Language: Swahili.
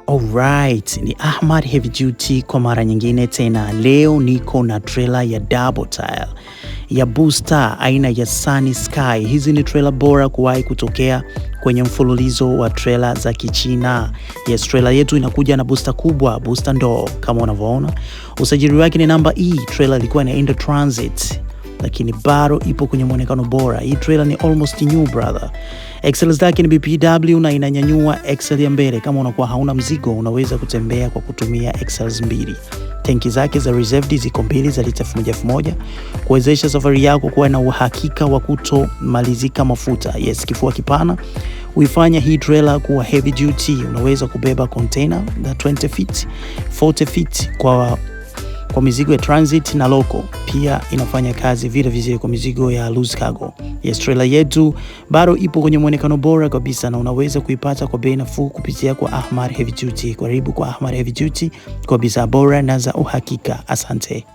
Alright, ni Ahmad Heavy Duty kwa mara nyingine tena. Leo niko na trailer ya Double Tire ya Booster aina ya Sunny Sky. Hizi ni trailer bora kuwahi kutokea kwenye mfululizo wa trailer za Kichina. Yes, trailer yetu inakuja na booster kubwa, booster ndo kama unavyoona. Usajili wake ni namba E. Trailer ilikuwa inaenda transit, lakini bado ipo kwenye muonekano bora. Hii trailer ni almost new brother. Axle zake ni BPW na inanyanyua axle ya mbele. Kama unakuwa hauna mzigo, unaweza kutembea kwa kutumia axles mbili. Tanki zake za reserved ziko mbili za lita 1000 kuwezesha safari yako kuwa na uhakika wa kutomalizika mafuta. Yes, kifua kipana huifanya hii trailer kuwa heavy duty. Unaweza kubeba container za 20 feet, 40 feet kwa mizigo ya transit na local. Pia inafanya kazi vile vizuri kwa mizigo ya loose cargo. Yes, trailer yetu bado ipo kwenye muonekano bora kabisa na unaweza kuipata kwa bei nafuu kupitia kwa Ahmad Heavy Duty. Karibu kwa Ahmad Heavy Duty kwa bidhaa bora na za uhakika. Asante.